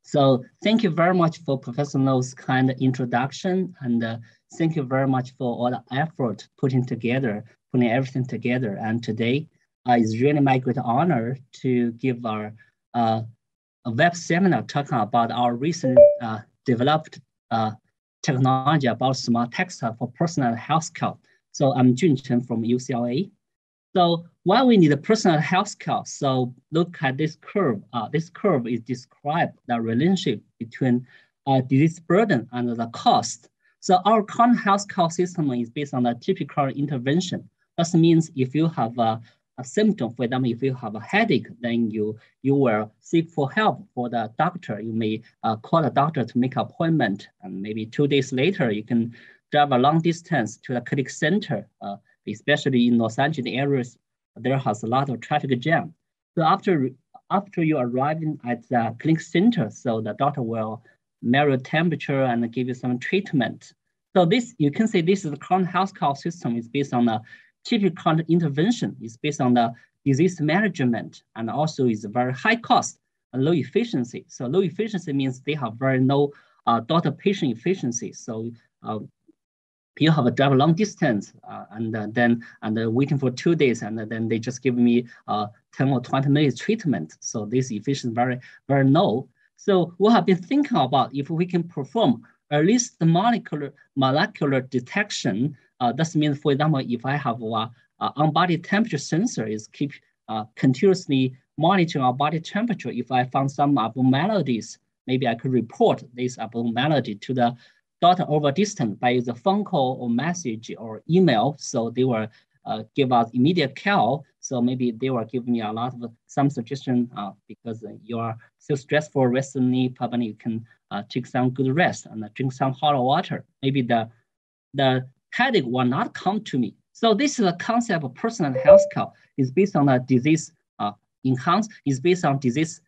So thank you very much for Professor No's kind introduction, and thank you very much for all the effort putting everything together. And today it's really my great honor to give our a web seminar talking about our recent developed technology about smart textile for personal health care. So I'm Jun Chen from UCLA. So why we need a personal health care? So look at this curve. This curve is describe the relationship between disease burden and the cost. So our current healthcare system is based on a typical intervention. That means if you have a symptom, for example, if you have a headache, then you will seek for help for the doctor. You may call the doctor to make an appointment, and maybe 2 days later, you can drive a long distance to the clinic center, especially in Los Angeles areas, there has a lot of traffic jam. So after you arriving at the clinic center, so the doctor will measure temperature and give you some treatment. So this, you can say this is the current healthcare system is based on the typical intervention, is based on the disease management, and also is very high cost and low efficiency. So low efficiency means they have very low doctor-patient efficiency. So you have a drive a long distance and waiting for 2 days, and then they just give me 10 or 20 minutes treatment. So this efficiency very, very low. So we have been thinking about if we can perform at least the molecular detection. That means, for example, if I have a on-body temperature sensor is keep continuously monitoring our body temperature. If I found some abnormalities, maybe I could report this abnormality to the doctor over distance by using a phone call or message or email. So they will give us immediate care. So maybe they will give me a lot of some suggestion because you are so stressful recently, probably you can take some good rest and drink some hot water. Maybe the headache will not come to me. So this is a concept of personal health care. It's based on a disease is based on disease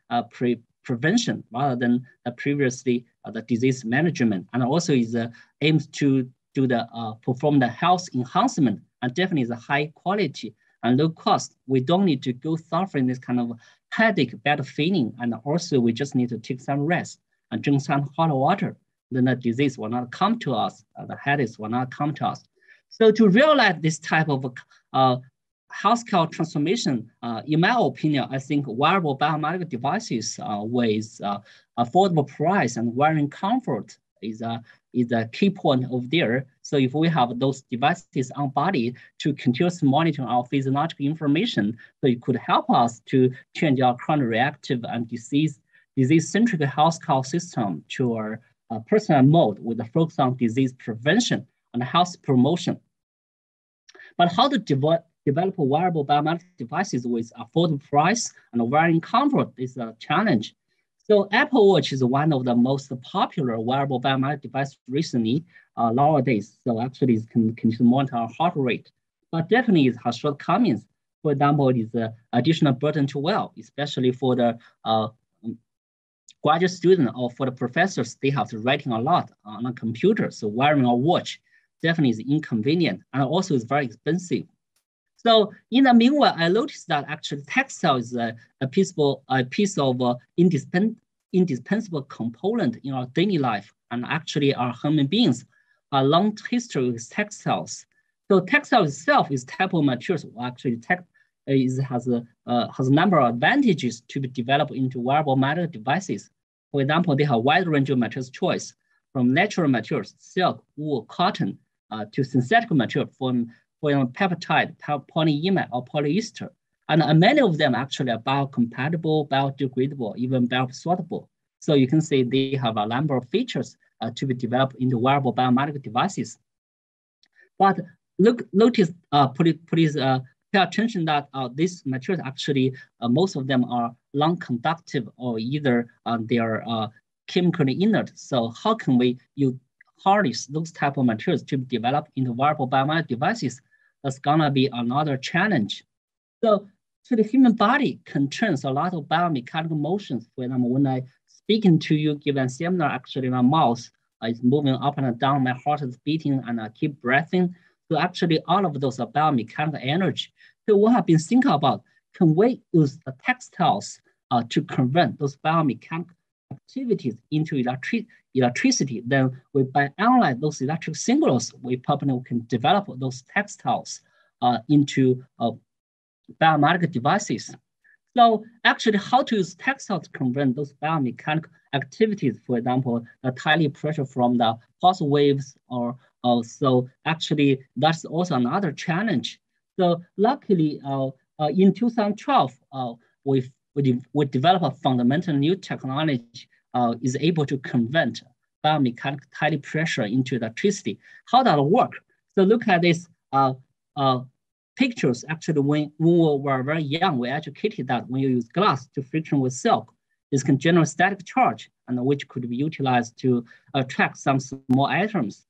prevention rather than previously the disease management, and also is aims to do the perform the health enhancement, and definitely is a high quality and low cost. We don't need to go suffering this kind of headache, bad feeling, and also we just need to take some rest and drink some hot water. Then the disease will not come to us, the headaches will not come to us. So to realize this type of healthcare transformation, in my opinion, I think wearable biomedical devices with affordable price and wearing comfort is a key point over there. So if we have those devices on body to continuously monitor our physiological information, so it could help us to change our current reactive and disease-centric healthcare system to our personal mode with a focus on disease prevention and health promotion. But how to develop wearable biomedical devices with affordable price and wearing comfort is a challenge. So Apple Watch is one of the most popular wearable biomedical devices recently nowadays. So actually it can monitor our heart rate, but definitely it has shortcomings. For example, it is an additional burden to wear, especially for the graduate student or for the professors. They have to writing a lot on a computer. So wearing a watch definitely is inconvenient, and also is very expensive. So in the meanwhile, I noticed that actually textile is a piece of indispensable component in our daily life, and actually our human beings a long history with textiles. So textile itself is type of materials. Actually, has a number of advantages to be developed into wearable medical devices. For example, they have a wide range of materials choice, from natural materials, silk, wool, cotton, to synthetic material from for example, peptide, polyimide, or polyester. And many of them actually are biocompatible, biodegradable, even bioabsorbable. So you can see they have a number of features to be developed into wearable biomedical devices. But please pay attention that these materials actually, most of them are non-conductive or either they are chemically inert. So how can we harness those type of materials to be developed into wearable biomedical devices? That's gonna be another challenge. So the human body contains a lot of biomechanical motions. For example, when I speaking to you, given seminar, actually my mouth is moving up and down, my heart is beating, and I keep breathing. So actually all of those are biomechanical energy. So we have been thinking about, can we use the textiles to convert those biomechanical activities into electricity, then by analyze those electric signals, we probably can develop those textiles into biomedical devices. So actually, how to use textiles to convert those biomechanical activities, for example, the tiny pressure from the pulse waves, or so actually that's also another challenge. So luckily, in 2012, we developed a fundamental new technology is able to convert biomechanical tiny pressure into electricity. How does it work? So look at this pictures. Actually, when we were very young, we educated that when you use glass to friction with silk, this can generate static charge, and which could be utilized to attract some small items.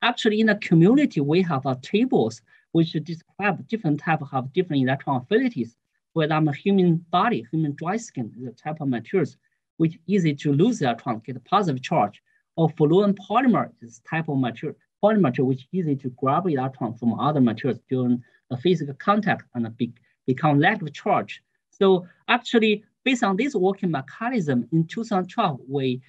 Actually, in the community, we have tables which describe different types of different electron affinities. For example, human body, human dry skin is a type of materials which easy to lose electron, get a positive charge. Or fluorine polymer is type of material, polymer which easy to grab electron from other materials during the physical contact and become negative charge. So actually, based on this working mechanism, in 2012, we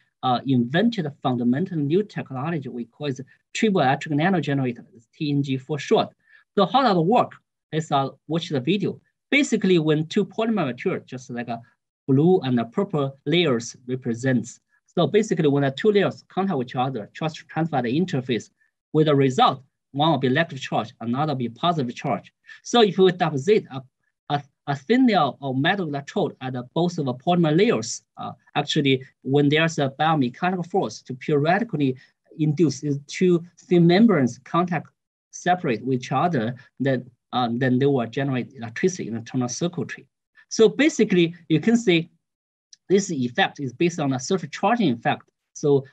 invented a fundamental new technology we call it triple electric nanogenerator, TNG for short. So how does it work? Let's watch the video. Basically, when two polymer materials, just like a blue and a purple layers represents. So basically, when the two layers contact with each other, transfer the interface. With the result, one will be negative charge, another will be positive charge. So if we deposit a thin layer of metal electrode at both of the polymer layers, actually, when there's a biomechanical force to periodically induce these two thin membranes contact separate with each other, then they will generate electricity in internal circuitry. So basically, you can see this effect is based on a surface charging effect. So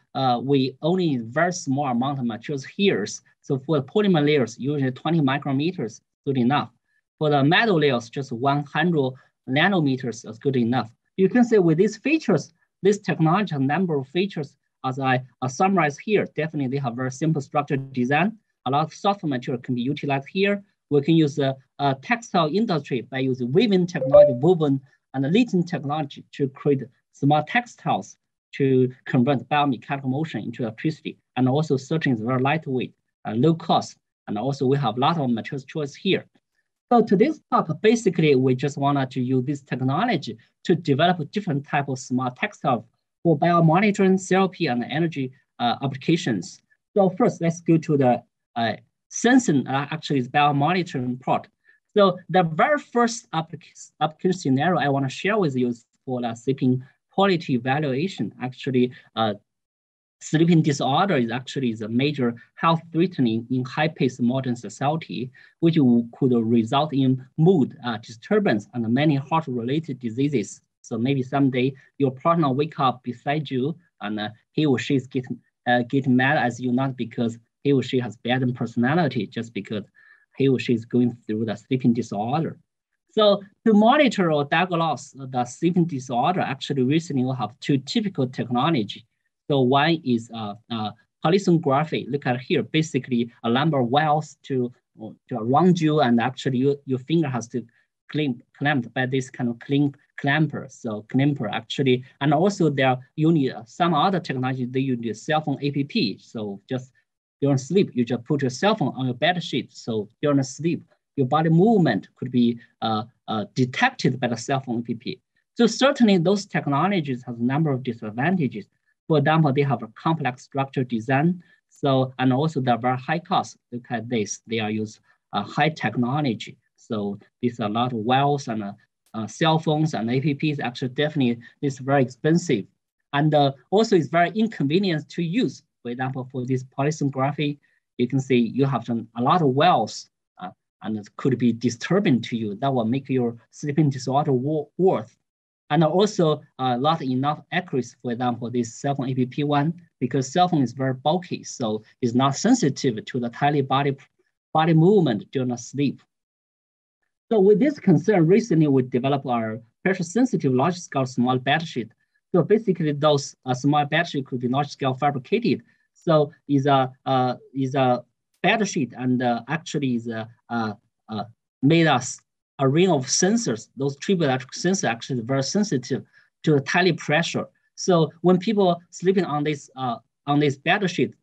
we only very small amount of materials here. So for the polymer layers, usually 20 micrometers is good enough. For the metal layers, just 100 nanometers is good enough. You can see with these features, this technology, a number of features, as I summarize here, definitely they have very simple structure design. A lot of software material can be utilized here. We can use the textile industry by using weaving technology, woven and lithium technology to create small textiles to convert biomechanical motion into electricity. And also certainly is very lightweight, low cost. And also we have a lot of materials choice here. So to this talk, basically, we just wanted to use this technology to develop different type of smart textiles for biomonitoring, therapy, and energy applications. So first, let's go to the sensing, actually is biomonitoring part. So the very first application scenario I want to share with you is for the sleeping quality evaluation. Actually, sleeping disorder is actually a major health threatening in high-paced modern society, which could result in mood disturbance and many heart-related diseases. So maybe someday your partner wake up beside you and he or she is getting mad at you, not because he or she has bad personality, just because he or she is going through the sleeping disorder. So to monitor or diagnose the sleeping disorder, actually recently we have two typical technology. So one is polysomnography. Look at here, basically a number of wells to around you, and actually your finger has to clamped by this kind of clamper. So clamper actually, and also there you need some other technology. They use the cell phone app. So just during sleep, you just put your cell phone on your bed sheet. So during sleep, your body movement could be detected by the cell phone app. So certainly those technologies have a number of disadvantages. For example, they have a complex structure design. So, and also they're very high cost. Look at this, they are use high technology. So these are a lot of wells and cell phones and apps. Actually, definitely this is very expensive. And also it's very inconvenient to use. For example, for this polysomnography, you can see you have a lot of wells and it could be disturbing to you. That will make your sleeping disorder worse. And also not enough accuracy, for example, this cell phone app one, because cell phone is very bulky, so it's not sensitive to the tiny body movement during sleep. So with this concern, recently we developed our pressure-sensitive large-scale small bed sheet. So basically, those small bed sheet could be large-scale fabricated. So is a bed sheet, and actually is made us a ring of sensors. Those triple electric sensors actually very sensitive to the tiny pressure. So when people sleeping on this bed sheet,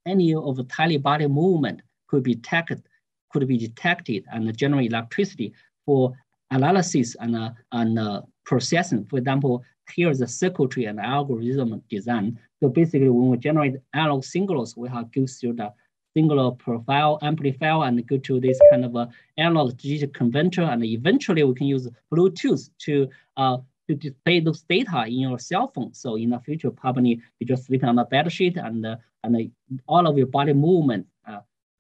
any of the tiny body movement could be detected and generate electricity for analysis and processing. For example, here is the circuitry and algorithm design. So basically, when we generate analog signals, we have to go through the singular profile amplifier and go to this kind of analog digital converter, and eventually we can use Bluetooth to display those data in your cell phone. So in the future, probably you're just sleeping on the bed sheet, and all of your body movement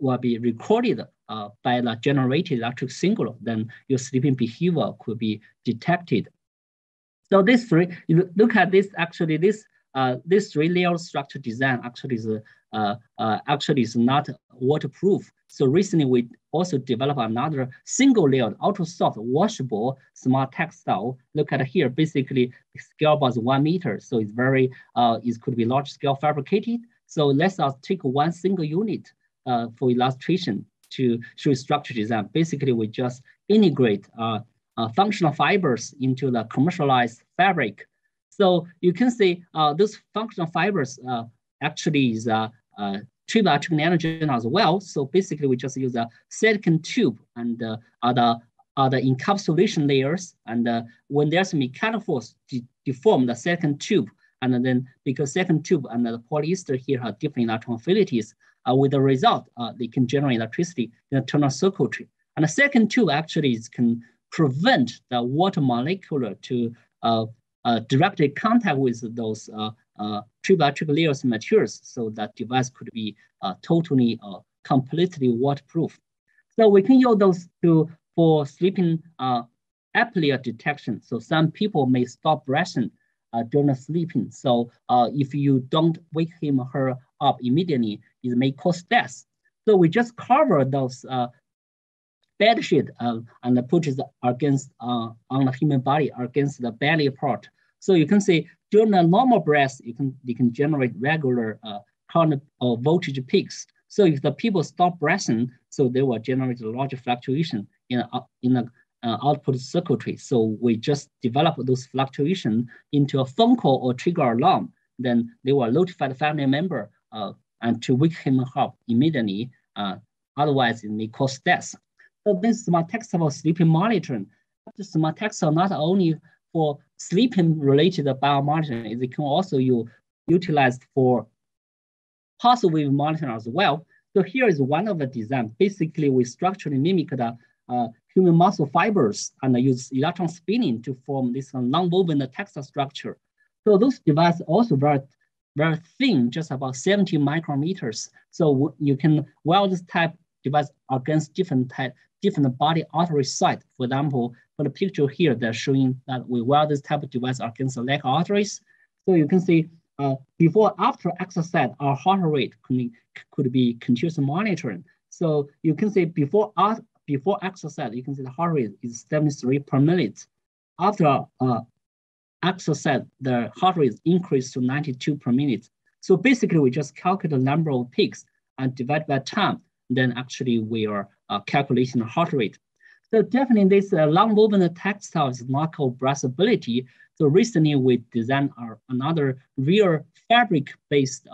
will be recorded by the generated electric signal. Then your sleeping behavior could be detected. So this three, you look at this. Actually, this 3-layer structure design actually is not waterproof. So recently we also developed another single-layered, ultra-soft, washable, smart textile. Look at here. Basically, the scale was 1 meter, so it's very it could be large-scale fabricated. So let's take one single unit for illustration to show structure design. Basically, we just integrate functional fibers into the commercialized fabric. So you can see those functional fibers actually is triple nanogen as well. So basically, we just use a silicon tube and other encapsulation layers. And when there's a mechanical force deform the silicon tube, and then because silicon tube and the polyester here have different electron affinities, with the result, they can generate electricity in the internal circuitry. And the silicon tube actually can prevent the water molecule to directly contact with those triple layers materials, so that device could be totally, completely waterproof. So we can use those for sleeping apnea detection. So some people may stop breathing during sleeping. So if you don't wake him or her up immediately, it may cause death. So we just cover those bed sheet and put it against on the human body against the belly part. So you can see during a normal breath, you can generate regular current or voltage peaks. So if the people stop breathing, so they will generate a large fluctuation in the output circuitry. So we just develop those fluctuations into a phone call or trigger alarm. Then they will notify the family member and to wake him up immediately. Otherwise, it may cause death. So this smart textile sleeping monitoring. The smart textile not only for sleeping related biomonitoring, it can also be utilized for pulse wave monitoring as well. So here is one of the design. Basically, we structurally mimic the human muscle fibers and use electron spinning to form this non-woven textile structure. So those devices also very thin, just about 70 micrometers. So you can weld this type device against different body artery site. For example, for the picture here, they're showing that we weld this type of device against the leg arteries. So you can see before, after exercise, our heart rate could be continuously monitoring. So you can see before exercise, you can see the heart rate is 73 per minute. After exercise, the heart rate increased to 92 per minute. So basically, we just calculate the number of peaks and divide by time. Then actually we are calculating the heart rate. So definitely this long-woven textile is not called breathability. So recently we designed another real fabric-based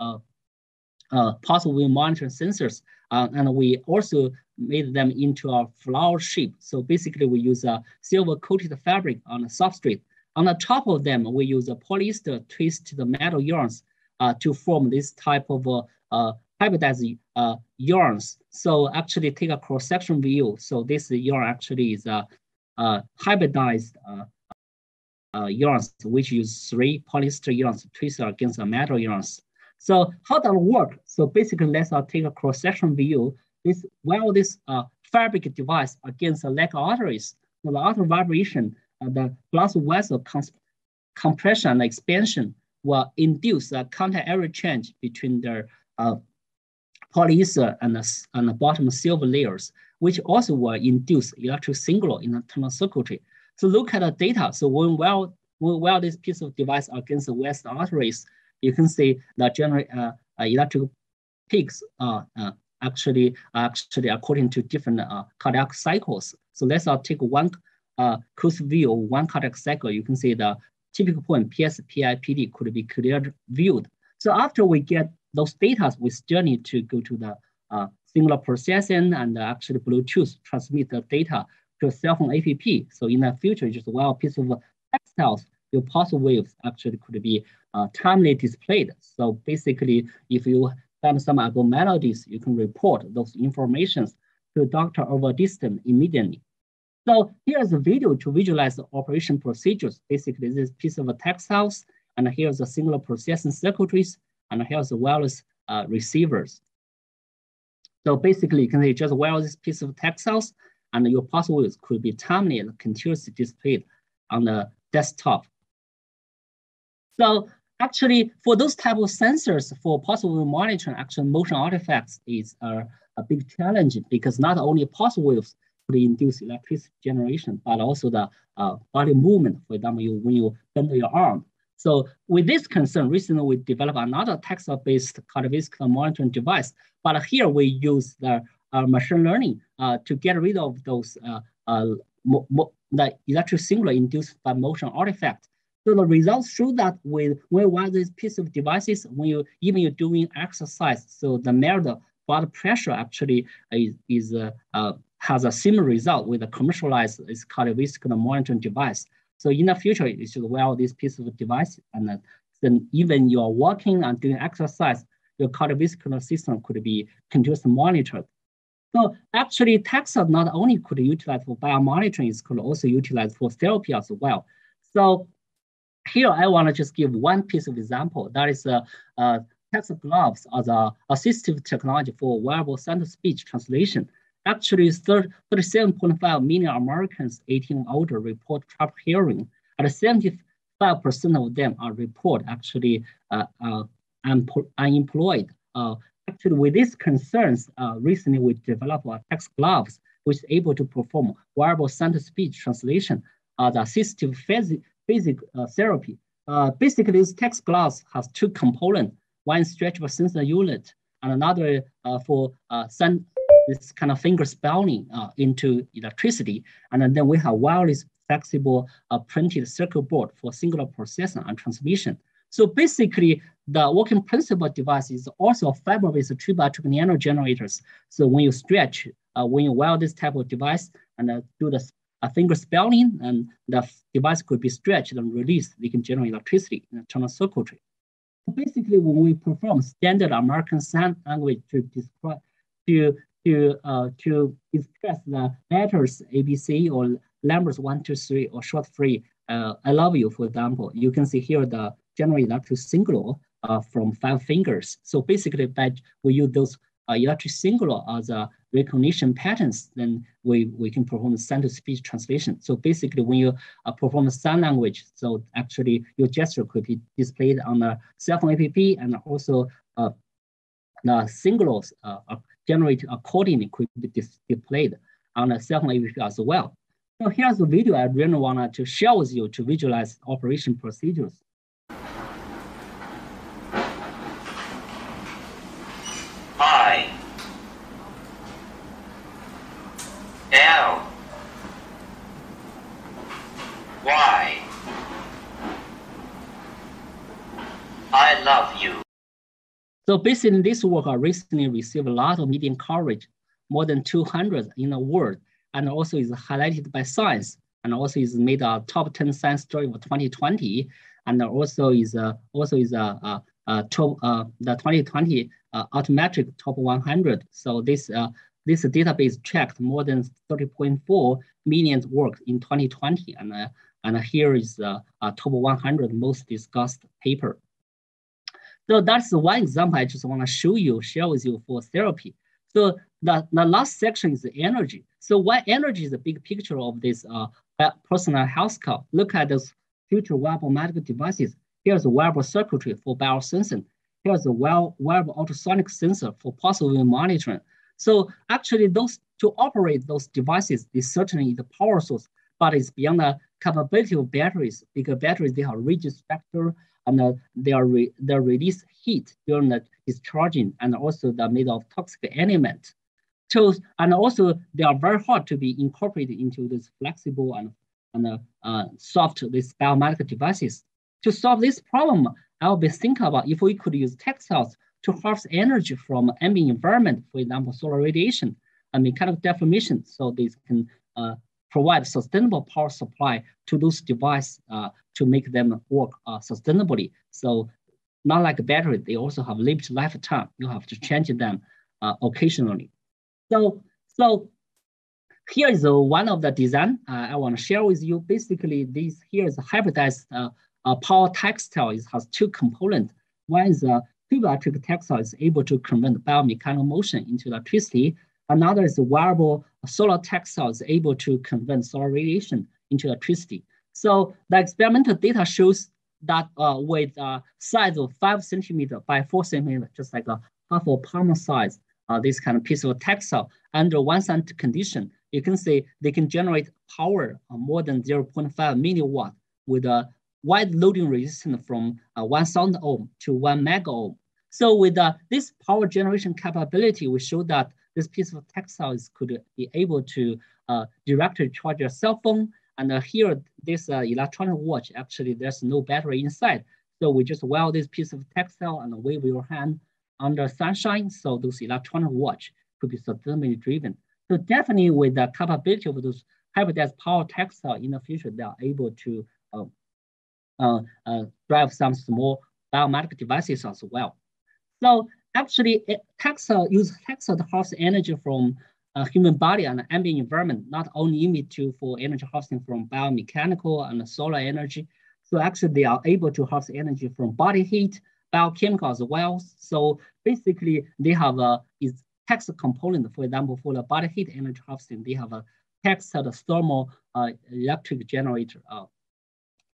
pulse wave monitoring sensors, and we also made them into a flower shape. So basically we use a silver-coated fabric on a substrate. On the top of them, we use a polyester twist the metal yarns to form this type of hybridized yarns. So actually take a cross-section view. So this yarn actually is a hybridized yarns, which use 3 polyester yarns twisted against the metal yarns. So how does it work? So basically, let's take a cross-section view. This fabric device against the leg arteries, so the artery vibration, the blood vessel compression and expansion will induce a contact area change between the polyester and the bottom silver layers, which also will induce electric signal in the internal circuitry. So look at the data. So when we weld this piece of device against the west arteries, you can see the general electrical peaks actually according to different cardiac cycles. So let's take one close view of one cardiac cycle. You can see the typical point PS, PI, PD could be clearly viewed. So after we get those data, we still need to go to the signal processing and actually Bluetooth transmit the data to a cell phone app. So in the future, just one piece of textiles, your pulse waves actually could be timely displayed. So basically, if you find some abnormalities, you can report those informations to the doctor over distance immediately. So here's a video to visualize the operation procedures. Basically, this piece of textiles, and here's the signal processing circuitries, and here's the wireless receivers. So basically, you can say just wear this piece of textiles, and your pulse waves could be timely and continuously displayed on the desktop. So actually, for those type of sensors for pulse wave monitoring, actually motion artifacts is a big challenge, because not only pulse waves could induce electricity generation, but also the body movement. For example, when you bend your arm. So with this concern, recently we developed another textile-based cardiovascular monitoring device. But here we use the machine learning to get rid of those the electric signal induced by motion artifacts. So the results show that when we wear this piece of devices, when even you're doing exercise, so the measured blood pressure actually has a similar result with a commercialized cardiovascular monitoring device. So in the future, you should wear this piece of device, and then even you are walking and doing exercise, your cardiovascular system could be continuously monitored. So actually, textile not only could be utilized for biomonitoring, it could also utilize for therapy as well. So here I want to just give one piece of example. That is textile gloves as an assistive technology for wearable center-speech translation. Actually, 37.5 million Americans 18 and older report trouble hearing, and 75% of them are report actually unemployed. Actually, with these concerns, recently we developed a text gloves which is able to perform wearable center-speech translation as assistive physical therapy. Basically, this text gloves has two components: one stretchable sensor unit, and another for this kind of finger spelling into electricity. And then we have wireless flexible printed circuit board for signal processing and transmission. So basically, the working principle device is also fiber-based 3x2 nano generators. So when you stretch, when you wear this type of device and do the finger spelling, and the device could be stretched and released, they can generate electricity in internal circuitry. So basically, when we perform standard American Sign Language to describe to express the letters ABC or numbers 1, 2, 3 or short 3, I love you, for example, you can see here the generate electric signal from 5 fingers. So basically, we use those electric signal as recognition patterns, then we can perform center-speech translation. So basically, when you perform a sign language, so actually your gesture could be displayed on a cell phone app, and also the signals generated accordingly could be displayed on a cell phone app as well. So here's a video I really wanted to share with you to visualize operation procedures. I L Y I love you. So basically, this work recently received a lot of media coverage, more than 200 in the world, and also is highlighted by Science, and also is made a top 10 science story for 2020, and also is the 2020 Automatic Top 100. So this database tracked more than 30.4 million work in 2020, and here is the top 100 most discussed paper. So that's one example I just want to share with you for therapy. So the last section is the energy. So why energy is the big picture of this personal health care. Look at those future wearable medical devices. Here's a wearable circuitry for biosensing. Here's a wearable ultrasonic sensor for pulse wave monitoring. So actually, to operate those devices is certainly the power source, but it's beyond the capability of batteries, because batteries, they have rigid structure, and they release heat during the discharging, and also they're made of toxic element. So, and also they are very hard to be incorporated into this flexible and soft these biomedical devices. To solve this problem, I'll be thinking about if we could use textiles to harvest energy from ambient environment, for example, solar radiation and mechanical deformation, so these can provide sustainable power supply to those devices to make them work sustainably. So not like a battery, they also have limited lifetime. You have to change them occasionally. So here is one of the design I want to share with you. Basically, this here is a hybridized power textile. It has two components. One is a electric textile is able to convert biomechanical motion into electricity. Another is a wearable solar textile is able to convert solar radiation into electricity. So the experimental data shows that with a size of 5 centimeter by 4 centimeter, just like a half a palm size, this kind of piece of textile under 1 cent condition, you can see they can generate power more than 0.5 milliwatt with a wide loading resistance from 1,000 ohm to 1 mega ohm. So with this power generation capability, we show that this piece of textiles could be able to directly charge your cell phone. And here, this electronic watch, actually, there's no battery inside. So we just weld this piece of textile and wave your hand under sunshine. So those electronic watch could be sustainably driven. So definitely with the capability of those hybridized power textile in the future, they are able to drive some small biomedical devices as well. So actually, use textile to harvest energy from human body and ambient environment, not only limited for energy harvesting from biomechanical and solar energy. So actually, they are able to harvest energy from body heat, biochemical as well. So basically, they have a textile component. For example, for the body heat energy harvesting, they have a textile thermal electric generator.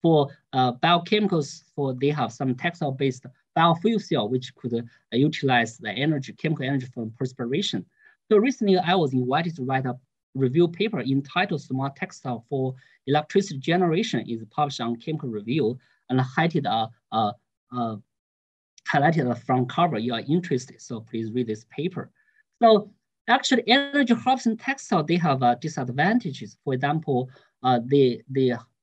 For biochemicals, they have some textile-based biofuel cell, which could utilize the energy, chemical energy from perspiration. So recently, I was invited to write a review paper entitled "Smart Textile for Electricity Generation." Is published on Chemical Review and highlighted the front cover. You are interested, so please read this paper. So actually, energy harvesting textile, they have disadvantages. For example, they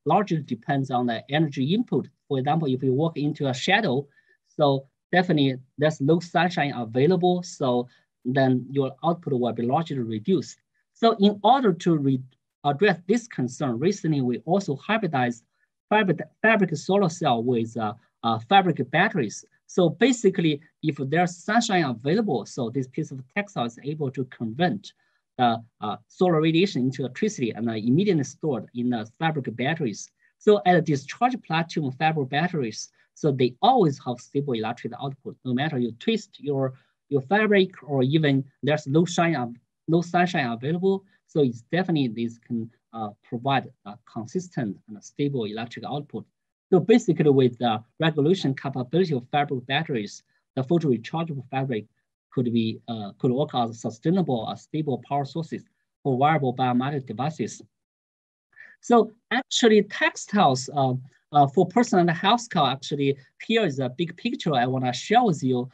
largely depends on the energy input. For example, if you walk into a shadow, so definitely there's no sunshine available, so then your output will be largely reduced. So in order to address this concern, recently we also hybridized fabric solar cell with fabric batteries. So basically, if there's sunshine available, so this piece of textile is able to convert solar radiation into electricity and immediately stored in the fabric batteries. So at a discharge platinum fabric batteries, so they always have stable electric output, no matter you twist your fabric or even there's no sunshine available. So it's definitely this can provide a consistent and stable electric output. So basically, with the regulation capability of fabric batteries, the photo rechargeable fabric could work as sustainable, stable power sources for wearable biomedical devices. So actually, textiles for personal health care, actually, here is a big picture I want to share with you.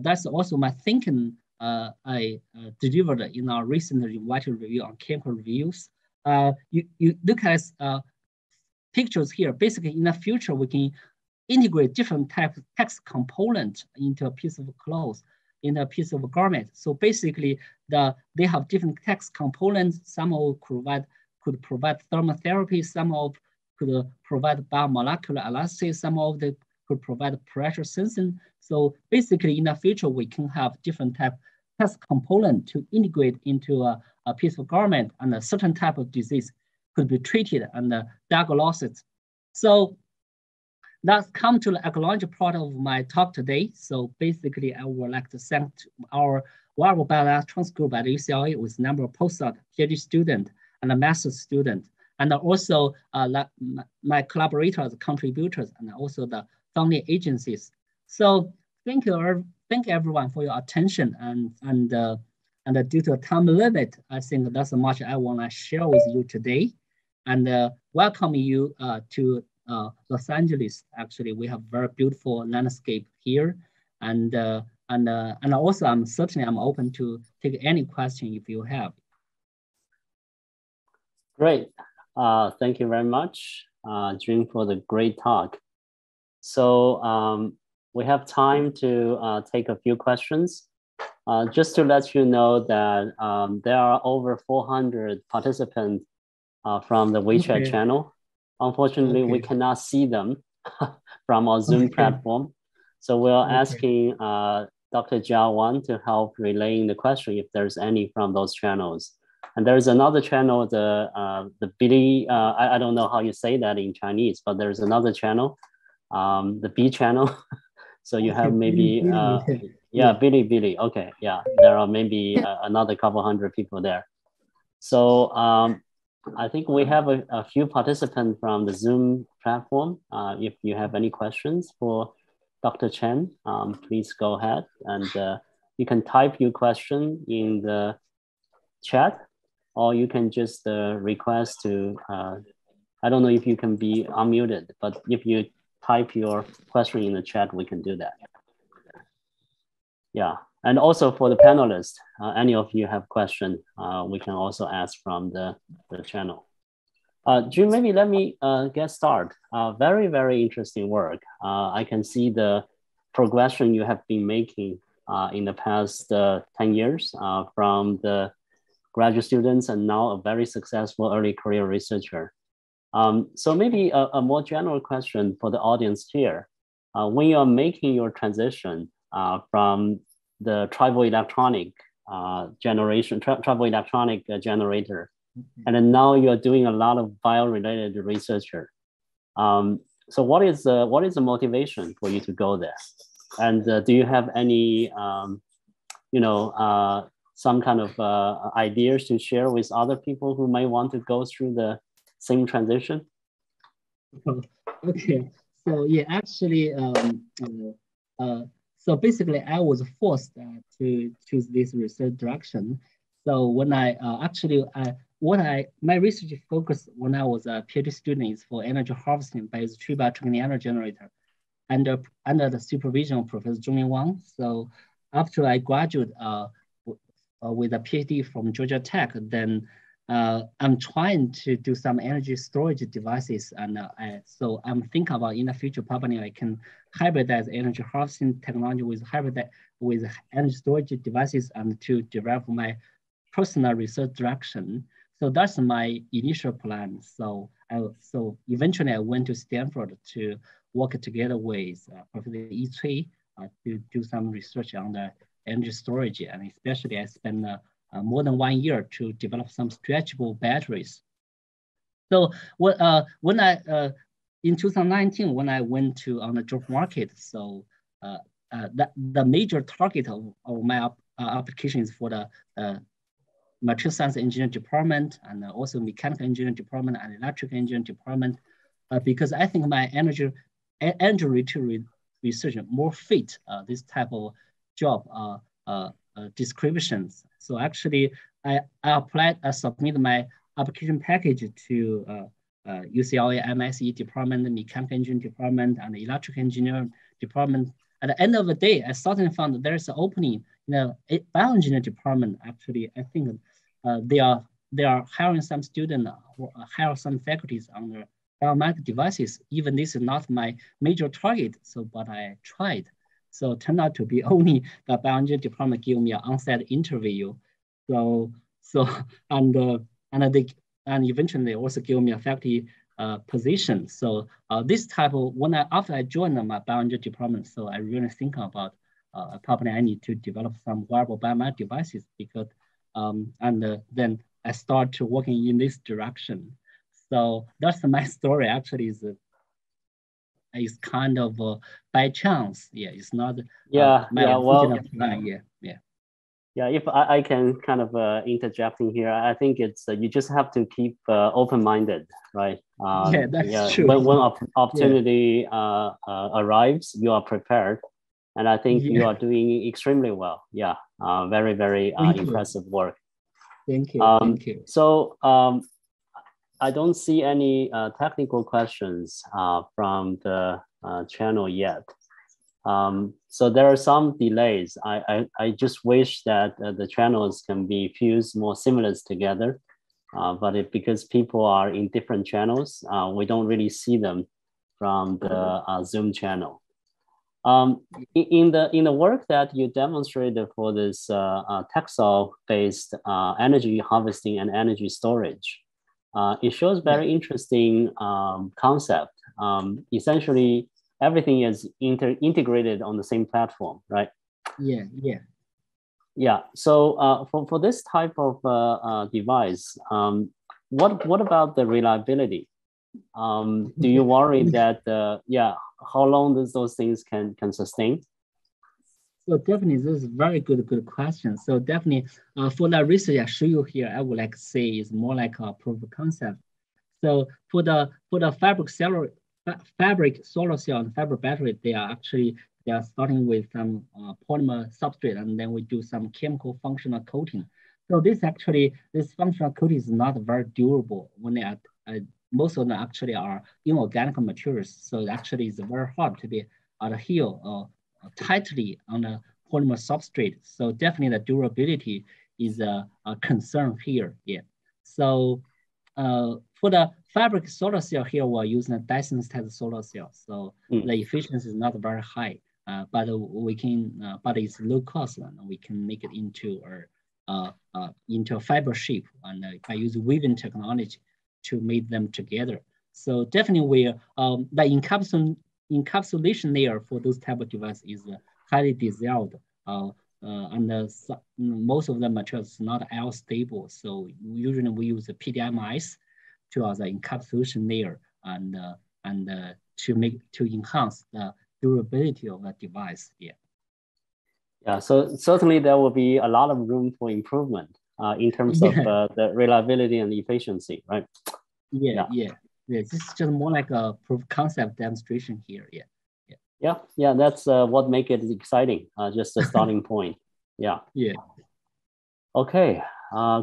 That's also my thinking I delivered in our recent invited review on chemical reviews. You look at pictures here. Basically, in the future, we can integrate different types of text components into a piece of clothes, in a piece of garment. So basically, they have different text components. Some could provide thermotherapy, some could provide biomolecular analysis, some of them could provide pressure sensing. So basically, in the future, we can have different type text component to integrate into a piece of garment, and a certain type of disease could be treated and diagnosed. So that's come to the ecology part of my talk today. So basically, I would like to thank our wearable bioelectronics group at UCLA with a number of postdoc, PhD student, and a master's student, and also my collaborators, contributors, and also the funding agencies. So thank everyone for your attention, and due to a time limit, I think that's much I want to share with you today, and welcome you to Los Angeles. Actually, we have very beautiful landscape here, and also I'm open to take any question if you have. Great. Thank you very much, June, for the great talk. So we have time to take a few questions. Just to let you know that there are over 400 participants from the WeChat channel. Unfortunately, we cannot see them from our Zoom platform. So we're asking Dr. Jia Wan to help relaying the question if there's any from those channels. And there's another channel, the Billy, I don't know how you say that in Chinese, but there's another channel, the B channel. So you have maybe, Billy. Okay, yeah, there are maybe another couple hundred people there. So I think we have a few participants from the Zoom platform. If you have any questions for Dr. Chen, please go ahead and you can type your question in the chat, or you can just request to, I don't know if you can be unmuted, but if you type your question in the chat, we can do that. Yeah, and also for the panelists, any of you have question, we can also ask from the channel. Jim, maybe let me get started. Very, very interesting work. I can see the progression you have been making in the past 10 years from the graduate students and now a very successful early career researcher. So maybe a more general question for the audience here. When you're making your transition from the triboelectronic generator, and then now you're doing a lot of bio-related researcher. So what is the motivation for you to go there? And do you have any, some kind of ideas to share with other people who might want to go through the same transition? Okay, so yeah, actually, so basically I was forced to choose this research direction. So when I my research focus when I was a PhD student is for energy harvesting by the tree biotronic energy generator under the supervision of Professor Zhongling Wang. So after I graduated with a PhD from Georgia Tech, then I'm trying to do some energy storage devices. And so I'm thinking about in the future, probably I can hybridize energy harvesting technology with energy storage devices and to develop my personal research direction. So that's my initial plan. So eventually I went to Stanford to work together with Professor Yi Cui to do some research on the energy storage. And especially I spent more than 1 year to develop some stretchable batteries. So when I in 2019, when I went to on the job market, so the major target of my application is for the material science engineering department and also mechanical engineering department and electrical engineering department, because I think my energy research more fit this type of job descriptions. So actually, I submitted my application package to UCLA MSE department, the mechanical engineering department, and the electrical engineering department. At the end of the day, I suddenly found that there's an opening in the bioengineering department. Actually, I think they are hiring some students or hire some faculties on the biomedical devices. Even this is not my major target, so but I tried. So it turned out to be only the bioengineering department gave me an on-site interview. And eventually they also gave me a faculty position. So this type of after I joined my bioengineering department, so I really think about probably I need to develop some wearable biomedical devices because then I started working in this direction. So that's my story. Actually, is kind of by chance. Yeah, it's not. Yeah, if I can kind of interject in here, I think it's you just have to keep open-minded, right? That's true. When opportunity arrives, you are prepared, and I think you are doing extremely well. Yeah, very, very impressive work. Thank you. Thank you. So I don't see any technical questions from the channel yet. So there are some delays. I just wish that the channels can be fused more seamless together. because people are in different channels, we don't really see them from the Zoom channel. In the work that you demonstrated for this textile-based energy harvesting and energy storage, it shows very interesting concept. Essentially, everything is integrated on the same platform, right? Yeah. So for this type of device, what about the reliability? Do you worry that how long those things can sustain? So definitely, this is a very good question. So definitely, for the research I show you here, I would like to say is more like a proof of concept. So for the fabric solar cell and fabric battery, they are starting with some polymer substrate, and then we do some chemical functional coating. So this functional coating is not very durable when they are. Most of them actually are inorganic materials, so actually it's very hard to be adhere tightly on a polymer substrate. So definitely the durability is a concern here. Yeah. So for the fabric solar cell here, we're using a dye-sensitized solar cell. So the efficiency is not very high, but we can, but it's low cost, and we can make it into a fiber shape, and by using weaving technology to make them together. So definitely the encapsulation layer for those type of device is highly dissolved, and most of the materials is not L stable. So usually we use the PDMIs as the encapsulation layer, and to enhance the durability of the device. Yeah. So certainly there will be a lot of room for improvement in terms of the reliability and efficiency, right? Yeah. This is just more like a proof of concept demonstration here. Yeah. That's what makes it exciting. Just a starting point. Yeah. Okay.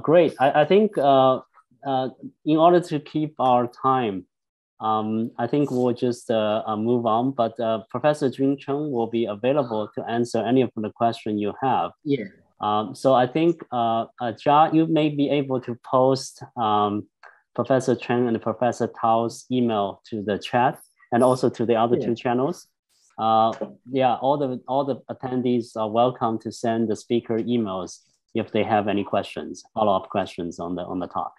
Great. I think in order to keep our time, I think we'll just move on. But Professor Jun Cheng will be available to answer any of the questions you have. So I think Jia, you may be able to post Professor Chen and Professor Tao's email to the chat and also to the other two channels. All the attendees are welcome to send the speaker emails if they have any questions, follow-up questions on the talk.